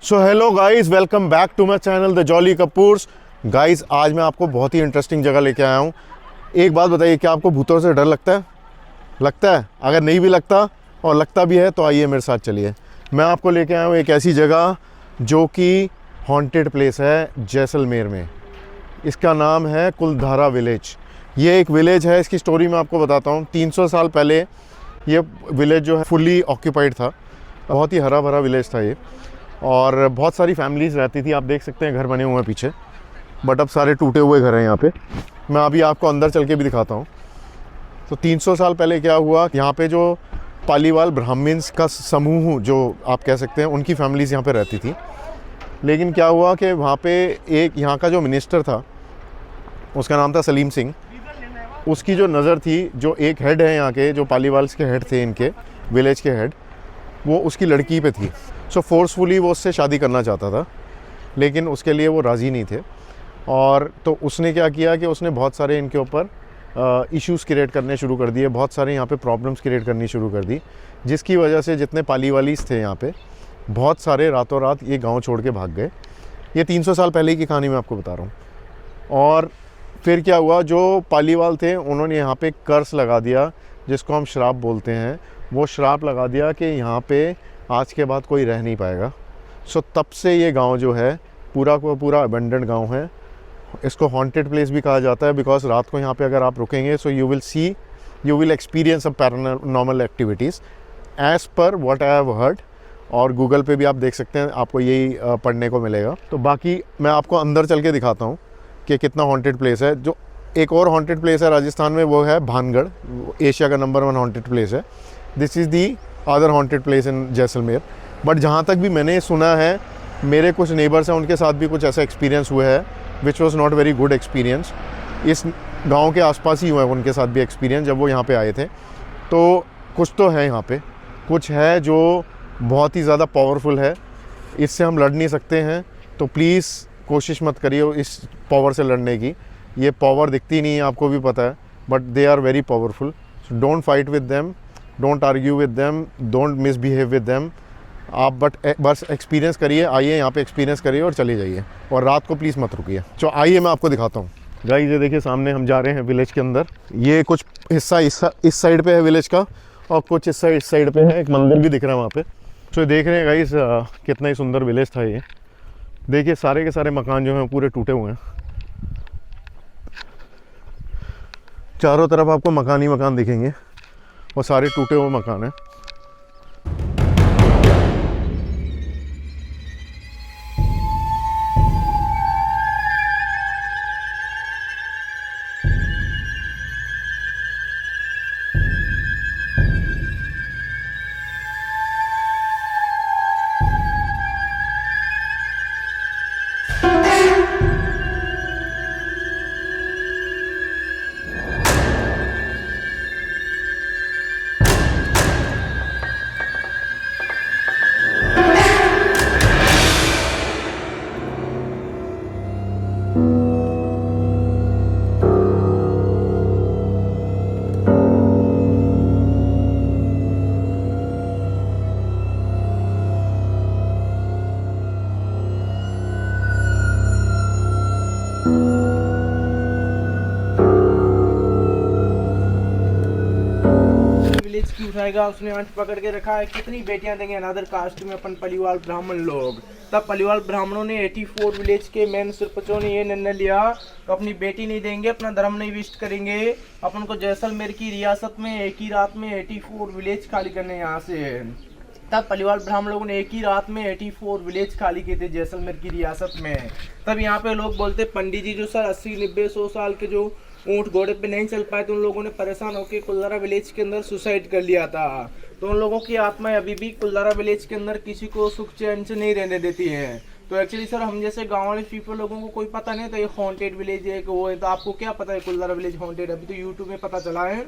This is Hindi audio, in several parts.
So hello guys, welcome back to my channel the Jolly Kapoors. Guys, आज मैं आपको बहुत ही इंटरेस्टिंग जगह लेके आया हूँ। एक बात बताइए, क्या आपको भूतों से डर लगता है? लगता है? अगर नहीं भी लगता और लगता भी है तो आइए मेरे साथ चलिए। मैं आपको लेके आया हूँ एक ऐसी जगह जो कि हॉन्टेड प्लेस है जैसलमेर में। इसका नाम है कुलधारा विलेज। ये एक विलेज है, इसकी स्टोरी मैं आपको बताता हूँ। 300 साल पहले ये विलेज जो है फुली ऑक्यूपाइड था। बहुत ही हरा भरा विलेज था ये, और बहुत सारी फैमिलीज़ रहती थी। आप देख सकते हैं घर बने हुए हैं पीछे, बट अब सारे टूटे हुए घर हैं यहाँ पे। मैं अभी आपको अंदर चल के भी दिखाता हूँ। तो 300 साल पहले क्या हुआ, यहाँ पे जो पालीवाल ब्राह्मण्स का समूह जो आप कह सकते हैं, उनकी फैमिलीज़ यहाँ पे रहती थी। लेकिन क्या हुआ कि वहाँ पे एक यहाँ का जो मिनिस्टर था, उसका नाम था सलीम सिंह। उसकी जो नज़र थी, जो एक हेड है यहाँ के, जो पालीवाल्स के हेड थे, इनके विलेज के हेड, वो उसकी लड़की पे थी। सो फोर्सफुली वो उससे शादी करना चाहता था, लेकिन उसके लिए वो राज़ी नहीं थे। और तो उसने क्या किया कि उसने बहुत सारे इनके ऊपर इश्यूज़ क्रिएट करने शुरू कर दिए, बहुत सारे यहाँ पे प्रॉब्लम्स क्रिएट करनी शुरू कर दी, जिसकी वजह से जितने पालीवालीस थे यहाँ पे, बहुत सारे रातों रात ये गांव छोड़ के भाग गए। ये 300 साल पहले की कहानी मैं आपको बता रहा हूँ। और फिर क्या हुआ, जो पालीवाल थे उन्होंने यहाँ पे कर्स लगा दिया, जिसको हम श्राप बोलते हैं। वो श्राप लगा दिया कि यहाँ पे आज के बाद कोई रह नहीं पाएगा। सो तब से ये गांव जो है पूरा को पूरा अबेंडेंड गांव है। इसको हॉन्टेड प्लेस भी कहा जाता है, बिकॉज रात को यहाँ पे अगर आप रुकेंगे so you will experience a paranormal activities as per what I have heard. और गूगल पे भी आप देख सकते हैं, आपको यही पढ़ने को मिलेगा। तो बाकी मैं आपको अंदर चल के दिखाता हूँ कि कितना हॉन्टेड प्लेस है। जो एक और हॉन्टेड प्लेस है राजस्थान में, वो है भानगढ़। एशिया का नंबर 1 हॉन्टेड प्लेस है। This is the other haunted place in Jaisalmer. But जहाँ तक भी मैंने सुना है, मेरे कुछ नेबर्स हैं, उनके साथ भी कुछ ऐसा एक्सपीरियंस हुआ है which was not very good experience. इस गांव के आसपास ही हुआ है उनके साथ भी एक्सपीरियंस, जब वो यहाँ पे आए थे। तो कुछ तो है यहाँ पे, कुछ है जो बहुत ही ज़्यादा पावरफुल है। इससे हम लड़ नहीं सकते हैं, तो प्लीज़ कोशिश मत करिए इस पावर से लड़ने की। ये पावर दिखती नहीं है, आपको भी पता है, but they are very powerful. So don't fight with them, don't argue with them, don't misbehave with them. आप बस एक्सपीरियंस करिए, आइए यहाँ पे एक्सपीरियंस करिए और चले जाइए। और रात को प्लीज़ मत रुकिए। तो आइए मैं आपको दिखाता हूँ। गाइस, ये देखिए सामने हम जा रहे हैं विलेज के अंदर। ये कुछ हिस्सा इस साइड पे है विलेज का, और कुछ हिस्सा इस साइड पे है। एक मंदिर भी दिख रहा है वहाँ पे। तो देख रहे हैं गाइस, कितना ही सुंदर विलेज था ये। देखिए सारे के सारे मकान जो हैं पूरे टूटे हुए हैं। चारों तरफ आपको मकान ही मकान दिखेंगे, और सारे टूटे हुए मकान हैं। विलेज की उठाएगा, उसने अंत पकड़ के रखा है। कितनी बेटियां देंगे अनादर कास्ट में अपन पलीवाल ब्राह्मण लोग। तब पलीवाल ब्राह्मणों ने 84 विलेज के मेन सरपंचों ने ये निर्णय लिया तो अपनी बेटी नहीं देंगे, अपना धर्म नहीं विष्ट करेंगे। अपन को जैसलमेर की रियासत में एक ही रात में 84 विलेज खाली करने यहाँ से। तब पलीवाल ब्राह्मण लोगों ने एक ही रात में 84 विलेज खाली किए थे जैसलमेर की रियासत में। तब यहाँ पे लोग बोलते, पंडित जी जो सर 80-90-100 साल के जो ऊँट घोड़े पे नहीं चल पाए, तो उन लोगों ने परेशान होकर कुलधारा विलेज के अंदर सुसाइड कर लिया था। तो उन लोगों की आत्माएं अभी भी कुलधारा विलेज के अंदर किसी को सुख चैन से नहीं रहने देती है। तो एक्चुअली सर, हम जैसे गांव वाले पीपल लोगों को कोई पता नहीं था ये हॉन्टेड विलेज है कि वो है। तो आपको क्या पता है कुलधारा विलेज हॉन्टेड? अभी तो यूट्यूब में पता चला है।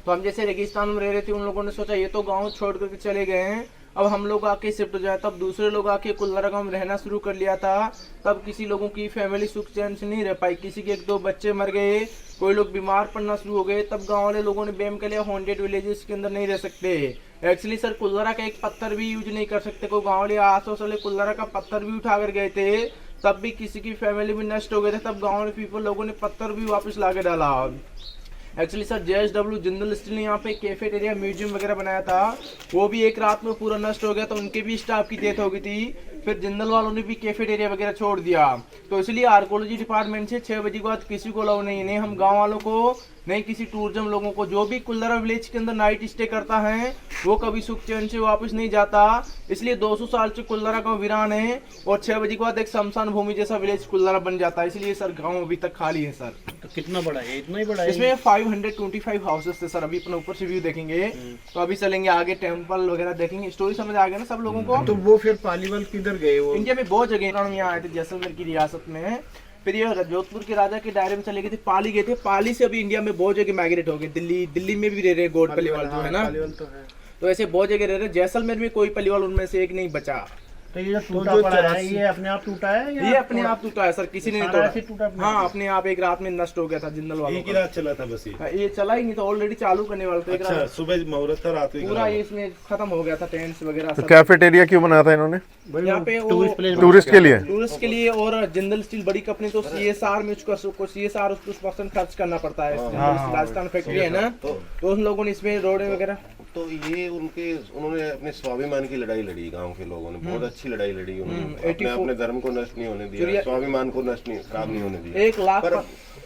तो हम जैसे रेगिस्तान में रह रहे थे, उन लोगों ने सोचा ये तो गाँव छोड़ करके चले गए हैं, अब हम लोग आके शिफ्ट हो जाए। तब दूसरे लोग आके कुलधारा गाँव में रहना शुरू कर लिया था। तब किसी लोगों की फैमिली सुख चैन से नहीं रह पाई, किसी के 1-2 बच्चे मर गए, कोई लोग बीमार पड़ना शुरू हो गए। तब गांव वाले लोगों ने बैन कर लिया हॉन्टेड विलेजेस के अंदर नहीं रह सकते। एक्चुअली सर कुल्लरा का एक पत्थर भी यूज नहीं कर सकते। कोई गाँव वाले आस पास वाले कुल्लरा का पत्थर भी उठा कर गए थे, तब भी किसी की फैमिली में नष्ट हो गए थे, तब गाँव पीपल लोगों ने पत्थर भी वापस ला के डाला। Actually sir JSW Jindal steel ने यहाँ पे कैफेटेरिया म्यूजियम वगैरह बनाया था, वो भी एक रात में पूरा नष्ट हो गया, तो उनके भी स्टाफ की डेथ हो गई थी। फिर जिंदल वालों ने भी कैफेटेरिया वगैरह छोड़ दिया। तो इसलिए आर्कोलॉजी डिपार्टमेंट से 6 बजे के बाद किसी को अलाउ नहीं, नहीं हम गांव वालों को, नहीं किसी टूरिज्म लोगों को, जो भी कुल्लरा विलेज के अंदर नाइट स्टे करता है वो कभी सुख चैन से वापस नहीं जाता। इसलिए 200 साल से कुल्लरा गाँव वीरान है और 6 बजे के बाद एक शमशान भूमि जैसा विलेज कुल्लरा बन जाता है। इसलिए सर गाँव अभी तक खाली है सर। तो कितना बड़ा है? इतना ही बड़ा है? इसमें 525 हाउसेस थे सर। अभी अपने ऊपर से व्यू देखेंगे, तो अभी चलेंगे आगे, टेम्पल वगैरह देखेंगे। स्टोरी समझ आ गया ना सब लोगों को? तो वो फिर पालीवाल किधर गए वो? इंडिया में बहुत जगह यहाँ आए थे, जैसलमेर की रियासत में, फिर ये जोधपुर के राजा के दायरे में चले गए थे, पाली गए थे, पाली से अभी इंडिया में बहुत जगह माइग्रेट हो गए। दिल्ली में भी रह रहे गोड पलीवाल जो है ना, तो ऐसे बहुत जगह रह रहे। जैसलमेर में कोई पलीवाल उनमें से एक नहीं बचा। तो ये टूटा पड़ा है, ये अपने आप टूटा है या ये अपने आप टूटा है सर, किसी ने नहीं तोड़ा। हाँ अपने आप एक रात में नष्ट हो गया था जिंदल वालों एक ही रात चला था बस ये चला ही नहीं था, ऑलरेडी चालू करने वाला था। एक अच्छा, रात सुबह मुहूर्त था, रात में पूरा ये इसमें खत्म हो गया था, टेंट्स वगैरह तो सब। कैफेटेरिया क्यों बनाया था इन्होंने? यहाँ पे टूरिस्ट के लिए। टूरिस्ट के लिए, और जिंदल स्टील बड़ी कंपनी, तो CSR में उसको CSR कुछ % खर्च करना पड़ता है। राजस्थान फैक्ट्री है ना, तो उन लोगों ने इसमें रोड वगैरह, तो ये उन्होंने अपने स्वाभिमान की लड़ाई लड़ी। गांव के लोगों ने बहुत अच्छी लड़ाई लड़ी। उन्होंने अपने धर्म को नष्ट नहीं होने दिया, स्वाभिमान को नष्ट नहीं, खराब नहीं होने दिया। 1 लाख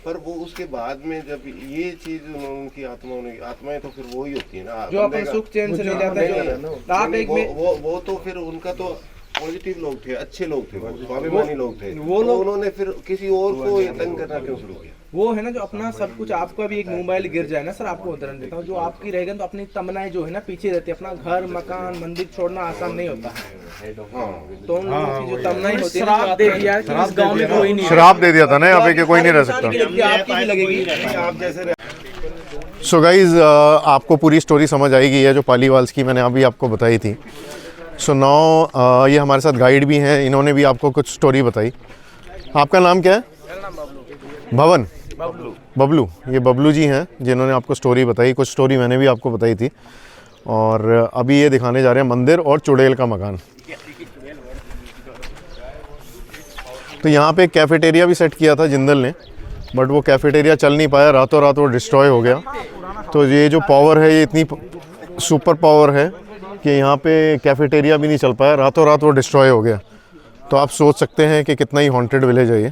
पर वो उसके बाद में जब ये चीज उनकी आत्माएं तो फिर वो ही होती है ना, जो अपने सुख चैन से नहीं जाता। आप एक वो तो फिर उनका तो पॉजिटिव लोग थे, अच्छे लोग थे, वो स्वाभिमानी लोग थे। वो लोग उन्होंने फिर किसी और को तंग करना क्यों शुरू किया? वो है ना जो अपना सब कुछ, आपका भी एक मोबाइल गिर जाए ना सर, आपको उदाहरण देता हूँ, जो आपकी रहेगा तो अपनी तमन्नाएं जो है ना पीछे रहती है। अपना घर मकान मंदिर छोड़ना आसान नहीं होता है, तो उन लोगों की जो तमन्नाएं होती है, श्राप दे दिया कि इस गांव में कोई नहीं, श्राप दे दिया था ना यहाँ पे कि कोई नहीं रह सकता। आपकी भी लगेगी आप जैसे। सो गाइज आपको पूरी स्टोरी समझ आएगी है जो पालीवाल्स की मैंने अभी आपको बताई थी। सो नाउ ये हमारे साथ गाइड भी हैं, इन्होंने भी आपको कुछ स्टोरी बताई। आपका नाम क्या है? भवन बबलू। ये बबलू जी हैं जिन्होंने आपको स्टोरी बताई। कुछ स्टोरी मैंने भी आपको बताई थी, और अभी ये दिखाने जा रहे हैं मंदिर और चुड़ैल का मकान। तो यहाँ पे कैफेटेरिया भी सेट किया था जिंदल ने, बट वो कैफेटेरिया चल नहीं पाया, रातों रात वो डिस्ट्रॉय हो गया। तो ये जो पावर है ये इतनी सुपर पावर है कि यहाँ पे कैफेटेरिया भी नहीं चल पाया, रातों रात वो डिस्ट्रॉय हो गया। तो आप सोच सकते हैं कि कितना ही हॉन्टेड विलेज है ये।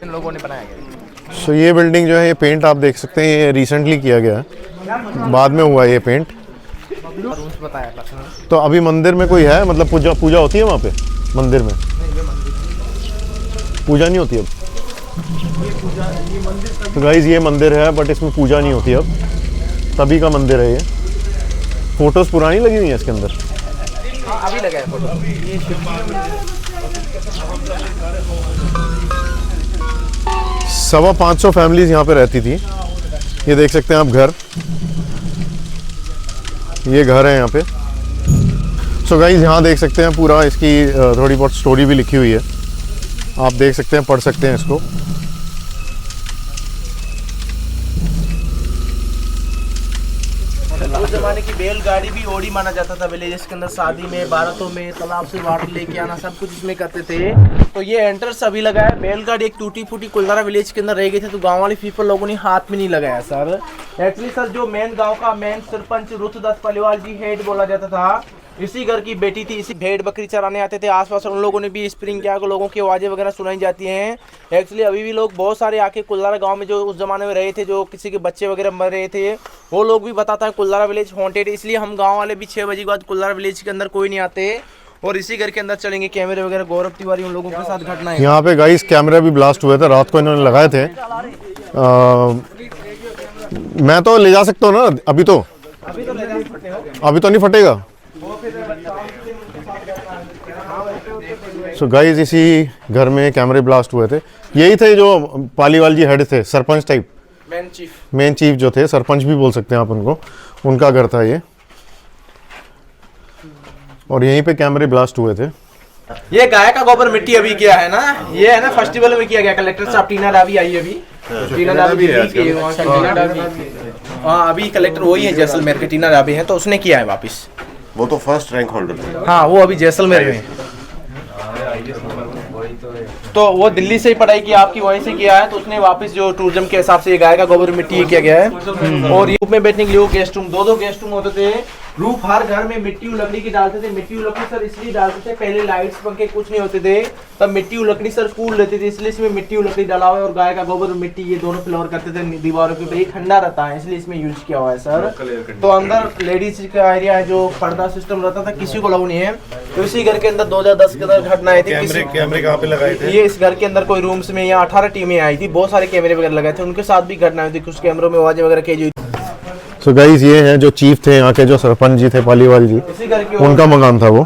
इन लोगों ने बनाया गया। सो ये बिल्डिंग जो है, ये पेंट आप देख सकते हैं, ये रिसेंटली किया गया है, बाद में हुआ ये पेंट। तो अभी मंदिर में कोई है, मतलब पूजा होती है वहाँ पे मंदिर में? पूजा नहीं होती अब। तो गाइज ये मंदिर है, बट इसमें पूजा नहीं होती अब, तभी का मंदिर है ये। फोटोज पुरानी लगी हुई है इसके अंदर। अभी लगा है फोटो। 550 फैमिलीज यहाँ पे रहती थी। ये देख सकते हैं आप घर, ये घर है यहाँ पे। सो गाइज यहाँ देख सकते हैं पूरा इसकी थोड़ी बहुत स्टोरी भी लिखी हुई है, आप देख सकते हैं, पढ़ सकते हैं इसको। उस जमाने की बैलगाड़ी भी ओडी माना जाता था विलेजेस के अंदर, शादी में, बारातों में, तालाब से वाटर लेके आना, सब कुछ इसमें करते थे। तो ये एंट्रेंस अभी लगा है। बैलगाड़ी एक टूटी फूटी कुल्लरा विलेज के अंदर रह गई थी, तो गांव वाले पीपल लोगों ने हाथ में नहीं लगाया सर। एक्चुअली सर जो मेन गांव का मेन सरपंच रुतदास पलिवाल जी हेड बोला जाता था, इसी घर की बेटी थी। इसी भेड़ बकरी चराने आते थे आसपास, उन लोगों ने भी स्प्रिंग किया, लोगों की आवाज़ें वगैरह सुनाई जाती हैं। एक्चुअली अभी भी लोग बहुत सारे आके कुल्लरा गांव में जो उस जमाने में रहे थे, जो किसी के बच्चे वगैरह मर रहे थे, वो लोग भी बताता है कुल्लरा विलेज हॉन्टेड। इसलिए हम गाँव वाले भी 6 बजे के बाद कुल्लरा विलेज के अंदर कोई नहीं आते, और इसी घर के अंदर चलेंगे। कैमरे वगैरह गौरव तिवारी उन लोगों के साथ घटना है। यहाँ पे गाइस कैमरा भी ब्लास्ट हुए थे, रात को इन्होंने लगाए थे। मैं तो ले जा सकता हूँ ना अभी तो नहीं फटेगा। सो गाइस इसी घर में कैमरे ब्लास्ट हुए थे। यही थे जो पालीवाल जी हेड थे, सरपंच टाइप, मेन चीफ जो थे, सरपंच भी बोल सकते हैं आप उनको, उनका घर था ये। और यहीं पे कैमरे ब्लास्ट हुए थे। ये गाय का गोबर मिट्टी अभी किया है ना, ये है ना फेस्टिवल में किया गया। कलेक्टर साहब टीना डाबी आई अभी, टीना डाबी हाँ अभी कलेक्टर वही है जैसलमेर के, टीना डाबी है, तो उसने किया है वापस। वो तो फर्स्ट रैंक होल्डर थे। हाँ, वो अभी जैसलमेर में। तो वो दिल्ली से ही पढ़ाई की, आपकी वहीं से किया है, तो उसने वापस जो टूरिज्म के हिसाब से ये गाय का गोबर मिट्टी किया गया है। और रूप में बैठने के लिए वो गेस्ट रूम, दो गेस्ट रूम होते थे। रूफ हर घर में मिट्टी और लकड़ी की डालते थे। मिट्टी और लकड़ी सर इसलिए डालते थे, पहले लाइट्स पंखे कुछ नहीं होते थे, तब मिट्टी और लकड़ी सर स्कूल रहती थी, इसलिए इसमें मिट्टी और लकड़ी डाला हुआ है। और गाय का गोबर और मिट्टी ये दोनों फ्लोर करते थे दीवारों के ऊपर, ये ठंडा रहता है इसलिए इसमें यूज किया हुआ है सर। तो अंदर लेडीज का एरिया है, जो पर्दा सिस्टम रहता था, किसी को लागू नहीं है। तो इसी घर के अंदर 2010 के अंदर घटना आई थी। कैमरे कहाँ पे लगाए थे? ये इस घर के अंदर कोई रूम्स में यहाँ 18 टीमें आई थी, बहुत सारे कैमरे वगैरह लगाए थे, उनके साथ भी घटना हुई थी, कुछ कैमरों में आवाजें वगैरह की। सो गाइस, ये हैं जो चीफ थे यहाँ के, जो सरपंच जी थे पालीवाल जी, इसी घर के उनका मकान था वो।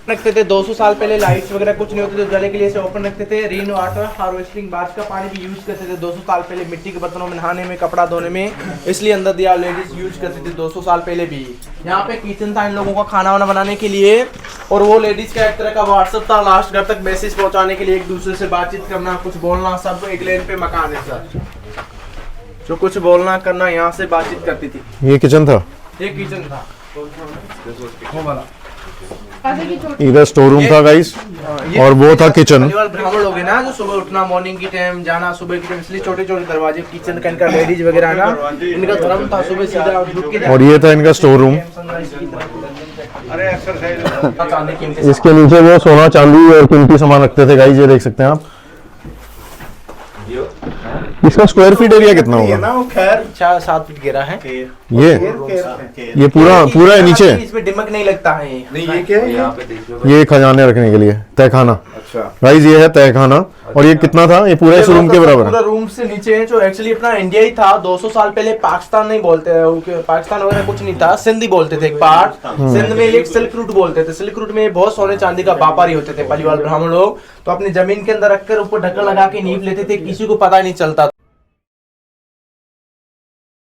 रखते थे 200 साल पहले, लाइट्स वगैरह कुछ नहीं होते थे, जले के लिए से ओपन रखते थे। रेन वाटर हार्वेस्टिंग, बारिश का पानी भी यूज करते थे 200 साल पहले, मिट्टी के बर्तनों में नहाने में, कपड़ा धोने में, इसलिए अंदर दिया लेडीज यूज करती थी 200 साल पहले भी। यहाँ पे किचन था इन लोगों का खाना वाना बनाने के लिए, और वो लेडीज का एक तरह का व्हाट्सएप था, लास्ट घर तक मैसेज पहुंचाने के लिए, एक दूसरे से बातचीत करना, कुछ बोलना, सब एक लेन पे मकान है सर, जो कुछ बोलना करना यहाँ से बातचीत करती थी। ये किचन था, ये किचन था वो वाला, इधर स्टोर रूम था गाइस, और वो था किचन। पहली ब्राह्मण लोग हैं ना, जो सुबह उठना, मॉर्निंग की टाइम जाना, सुबह की टाइम, इसलिए छोटे छोटे दरवाजे किचन का इनका लेडीज वगैरह ना, इनका धर्म था सुबह सीधा उठ के। और ये था इनका स्टोर रूम। इसके नीचे वो सोना चांदी और कीमती सामान रखते थे गाइस, ये देख सकते हैं आप। इसका स्क्वायर फीट एरिया कितना होगा? ना वो खैर 4-7 फीट घेरा है ये पूरा है नीचे। इसमें दिमक नहीं लगता है ये। नहीं, ये क्या है? ये खजाने रखने के लिए तहखाना। अच्छा गाइस, ये है तहखाना, और ये कितना था? ये पूरा इस रूम के बराबर पूरा है। रूम से नीचे है, जो एक्चुअली अपना इंडिया ही था 200 साल पहले। पाकिस्तान नहीं बोलते, पाकिस्तान वगैरह कुछ नहीं था, सिंध ही बोलते थे एक पार्ट। सिंध में एक सिल्क रूट बोलते थे, सिल्क रूट में बहुत सोने चांदी का व्यापारी होते थे पालीवाल ब्राह्मण लोग, तो अपनी जमीन के अंदर रखकर ऊपर ढक्कन लगा के नींव लेते थे, किसी को पता नहीं चलता।